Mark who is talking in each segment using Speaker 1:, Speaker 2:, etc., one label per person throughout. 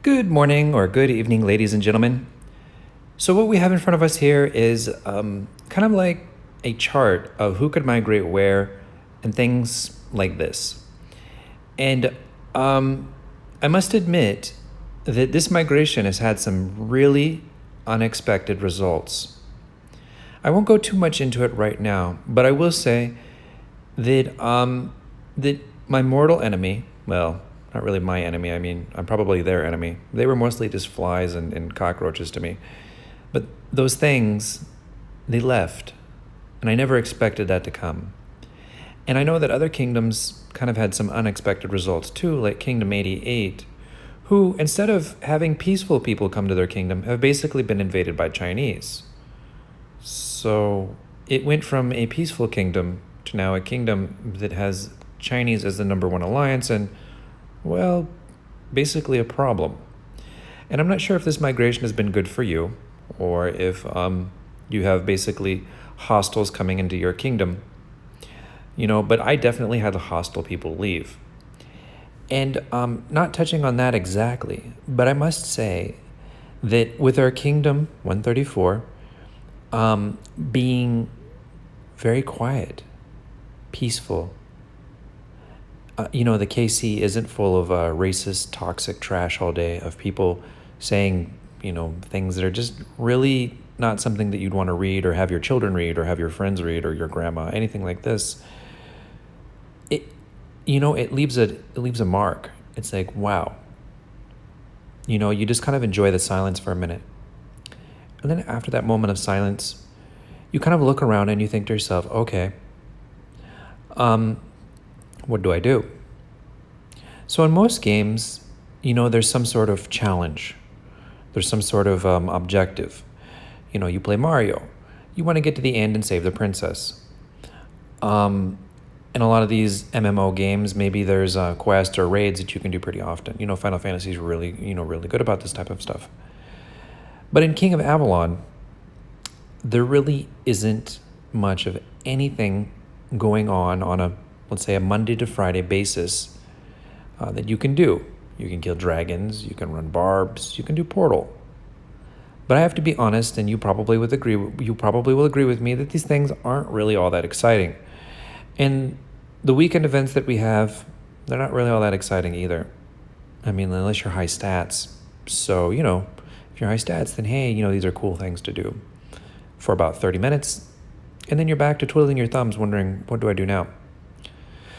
Speaker 1: Good morning or good evening, ladies and gentlemen. So, what we have in front of us here is kind of like a chart of who could migrate where and things like this. And I must admit that this migration has had some really unexpected results. I won't go too much into it right now, but I will say that my mortal enemy, well, not really my enemy, I mean, I'm probably their enemy. They were mostly just flies and cockroaches to me. But those things, they left. And I never expected that to come. And I know that other kingdoms kind of had some unexpected results too, like Kingdom 88, who, instead of having peaceful people come to their kingdom, have basically been invaded by Chinese. So it went from a peaceful kingdom to now a kingdom that has Chinese as the number one alliance and, well, basically a problem. And I'm not sure if this migration has been good for you or if you have basically hostiles coming into your kingdom. But I definitely had the hostile people leave. And not touching on that exactly, but I must say that with our kingdom 134 being very quiet, peaceful, the KC isn't full of racist, toxic trash all day of people saying, things that are just really not something that you'd want to read or have your children read or have your friends read or your grandma, anything like this. It leaves a mark. It's like, wow. You just kind of enjoy the silence for a minute. And then after that moment of silence, you kind of look around and you think to yourself, okay, what do I do? So in most games, there's some sort of challenge. There's some sort of objective. You play Mario. You want to get to the end and save the princess. In a lot of these MMO games, maybe there's quests or raids that you can do pretty often. Final Fantasy is really good about this type of stuff. But in King of Avalon, there really isn't much of anything going on a, let's say, a Monday to Friday basis that you can do. You can kill dragons, you can run barbs, you can do Portal. But I have to be honest, and you probably will agree with me that these things aren't really all that exciting. And the weekend events that we have, they're not really all that exciting either. I mean, unless you're high stats. So, if you're high stats, then hey, these are cool things to do for about 30 minutes. And then you're back to twiddling your thumbs wondering, what do I do now?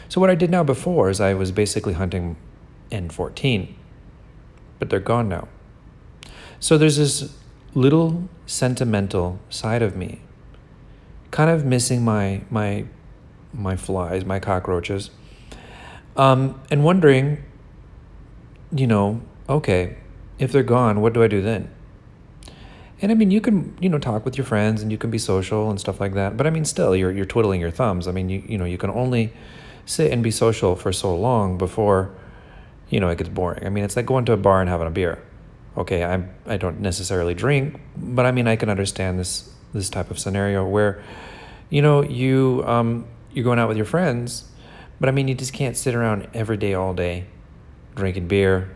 Speaker 1: So what I did now before is I was basically hunting N14, but they're gone now. So there's this little sentimental side of me, kind of missing my flies, my cockroaches, and wondering, okay, if they're gone, what do I do then? And I mean, you can, talk with your friends and you can be social and stuff like that. But I mean, still, you're twiddling your thumbs. I mean, you can only sit and be social for so long before, it gets boring. I mean, it's like going to a bar and having a beer. Okay, I don't necessarily drink, but I mean, I can understand this type of scenario where, you're going out with your friends, but I mean, you just can't sit around every day, all day, drinking beer,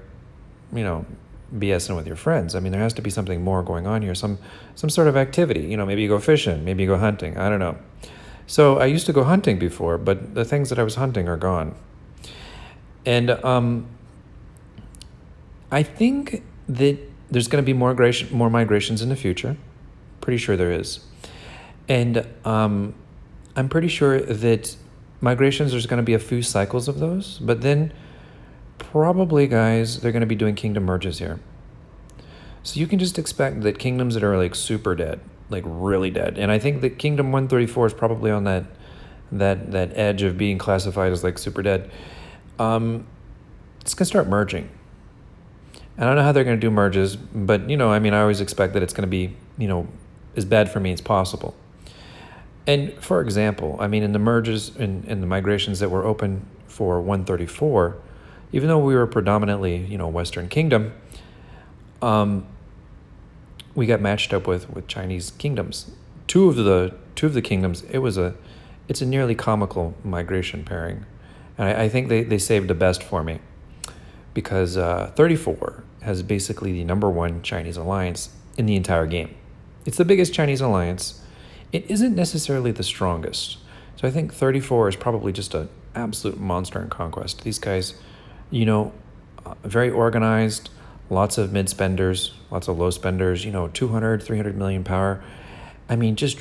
Speaker 1: BSing with your friends. I mean, there has to be something more going on here, some sort of activity. Maybe you go fishing, maybe you go hunting. I don't know. So I used to go hunting before, but the things that I was hunting are gone. And I think that there's going to be more migrations in the future. Pretty sure there is. And I'm pretty sure that migrations, there's going to be a few cycles of those, but then probably, guys, they're going to be doing kingdom merges here. So you can just expect that kingdoms that are like super dead, like really dead. And I think that Kingdom 134 is probably on that edge of being classified as like super dead. It's going to start merging. I don't know how they're going to do merges, but, I always expect that it's going to be, as bad for me as possible. And for example, in the merges and the migrations that were open for 134, even though we were predominantly, Western Kingdom, we got matched up with Chinese kingdoms. Two of the kingdoms, it's a nearly comical migration pairing. And I think they saved the best for me. Because 34, has basically the number one Chinese alliance in the entire game. It's the biggest Chinese alliance. It isn't necessarily the strongest. So I think 34 is probably just an absolute monster in conquest. These guys, very organized, lots of mid spenders, lots of low spenders, 200, 300 million power. I mean, just,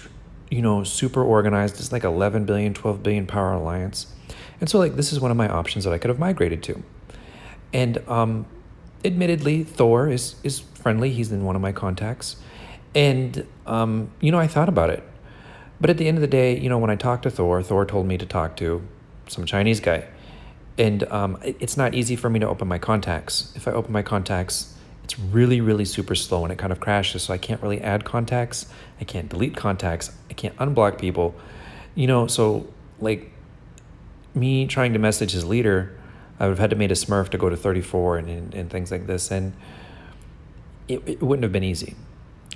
Speaker 1: super organized. It's like 11 billion, 12 billion power alliance. And so this is one of my options that I could have migrated to. And admittedly, Thor is friendly. He's in one of my contacts. And, I thought about it. But at the end of the day, when I talked to Thor told me to talk to some Chinese guy. And it's not easy for me to open my contacts. If I open my contacts, it's really, really super slow and it kind of crashes. So I can't really add contacts. I can't delete contacts. I can't unblock people. So me trying to message his leader, I would have had to made a Smurf to go to 34 and things like this. And it wouldn't have been easy.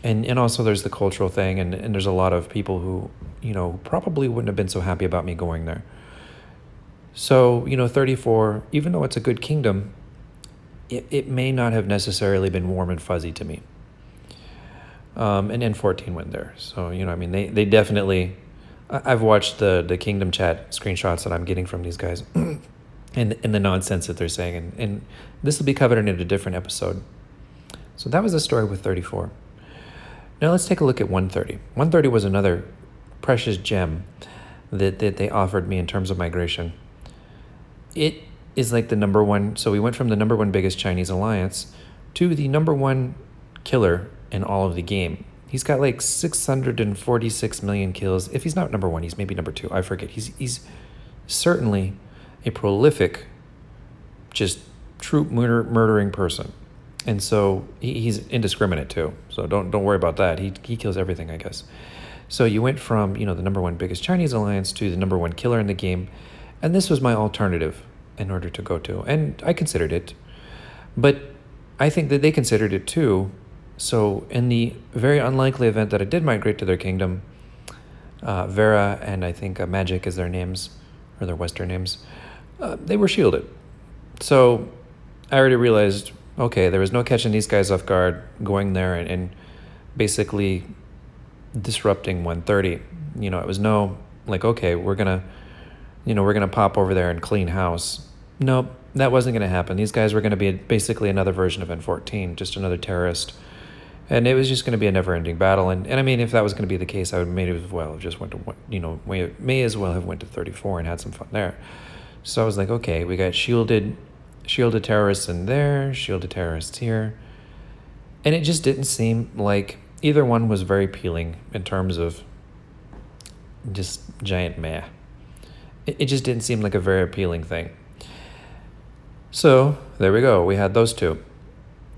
Speaker 1: And also there's the cultural thing, and there's a lot of people who, probably wouldn't have been so happy about me going there. So, 34, even though it's a good kingdom, it may not have necessarily been warm and fuzzy to me. And then 14 went there. So, they definitely, I've watched the kingdom chat screenshots that I'm getting from these guys and the nonsense that they're saying. And this will be covered in a different episode. So that was the story with 34. Now let's take a look at 130. 130 was another precious gem that they offered me in terms of migration. It is like the number one. So we went from the number one biggest Chinese alliance to the number one killer in all of the game. He's got 646 million kills. If he's not number one, he's maybe number two. I forget. He's certainly a prolific, just troop murdering person. And so he's indiscriminate too. So don't worry about that. He kills everything, I guess. So you went from, the number one biggest Chinese alliance to the number one killer in the game. And this was my alternative in order to go to. And I considered it. But I think that they considered it too. So in the very unlikely event that I did migrate to their kingdom, Vera and I think Magic is their names, or their Western names, they were shielded. So I already realized, okay, there was no catching these guys off guard, going there and basically disrupting 130. It was no, okay, we're going to pop over there and clean house. Nope, that wasn't going to happen. These guys were going to be basically another version of N14, just another terrorist. And it was just going to be a never-ending battle. And I mean, if that was going to be the case, I would may as well have just went to, may as well have went to 34 and had some fun there. So I was like, okay, we got shielded terrorists in there, shielded terrorists here. And it just didn't seem like either one was very appealing in terms of just giant meh. It just didn't seem like a very appealing thing. So there we go. We had those two.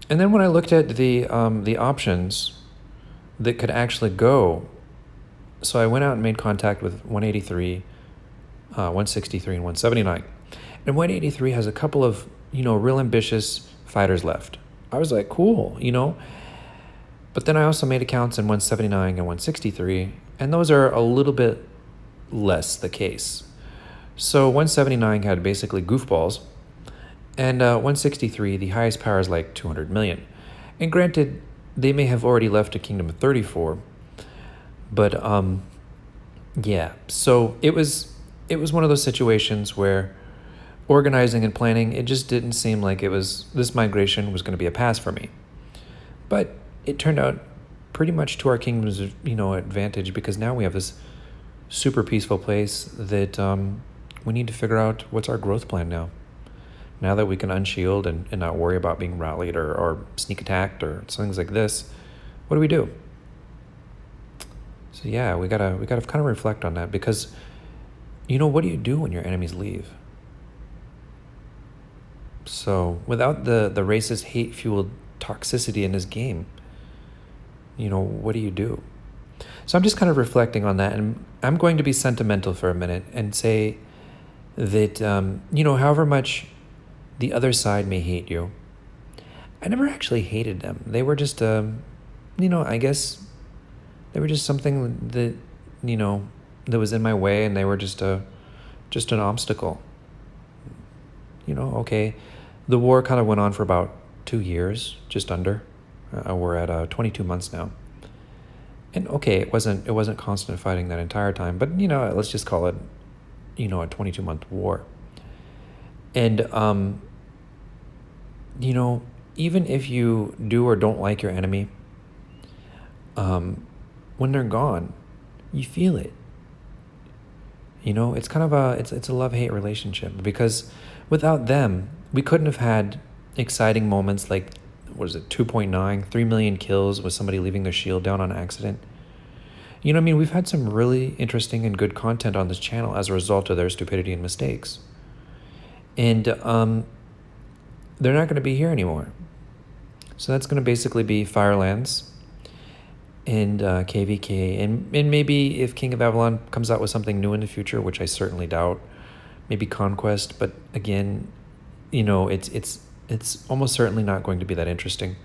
Speaker 1: And then when I looked at the options that could actually go, so I went out and made contact with 183, 163, and 179. And 183 has a couple of, real ambitious fighters left. I was like, cool, But then I also made accounts in 179 and 163, and those are a little bit less the case. So 179 had basically goofballs, and 163, the highest power is 200 million. And granted, they may have already left a kingdom of 34, but yeah. So it was one of those situations where organizing and planning, it just didn't seem like this migration was going to be a pass for me. But it turned out pretty much to our kingdom's, advantage, because now we have this super peaceful place that we need to figure out what's our growth plan now. Now that we can unshield and not worry about being rallied or sneak attacked or things like this, what do we do? So yeah, we gotta kind of reflect on that, because what do you do when your enemies leave? So without the racist, hate-fueled toxicity in this game, what do you do? So I'm just kind of reflecting on that, and I'm going to be sentimental for a minute and say that, however much the other side may hate you, I never actually hated them. They were just, I guess they were just something that, that was in my way, and they were just an obstacle. Okay, the war kind of went on for about 2 years, just under. We're at 22 months now. And okay, it wasn't constant fighting that entire time, but let's just call it, a 22-month war. And even if you do or don't like your enemy, when they're gone, you feel it. It's kind of it's a love-hate relationship, because without them, we couldn't have had exciting moments like, what is it, 2.9, 3 million kills with somebody leaving their shield down on accident. We've had some really interesting and good content on this channel as a result of their stupidity and mistakes. And they're not going to be here anymore. So that's going to basically be Firelands and KVK, and maybe if King of Avalon comes out with something new in the future, which I certainly doubt, maybe Conquest. But again, it's almost certainly not going to be that interesting.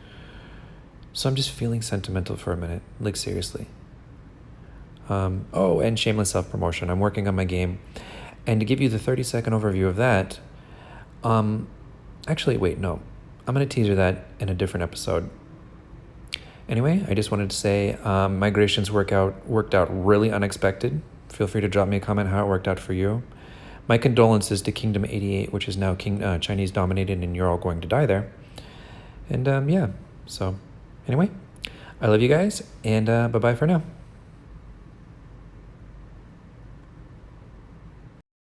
Speaker 1: So I'm just feeling sentimental for a minute, like seriously. And shameless self-promotion. I'm working on my game, and to give you the 30-second overview of that, actually, wait, no, I'm going to teaser that in a different episode. Anyway, I just wanted to say migrations worked out really unexpected. Feel free to drop me a comment how it worked out for you. My condolences to Kingdom 88, which is now Chinese dominated, and you're all going to die there. And so anyway, I love you guys, and bye-bye for now.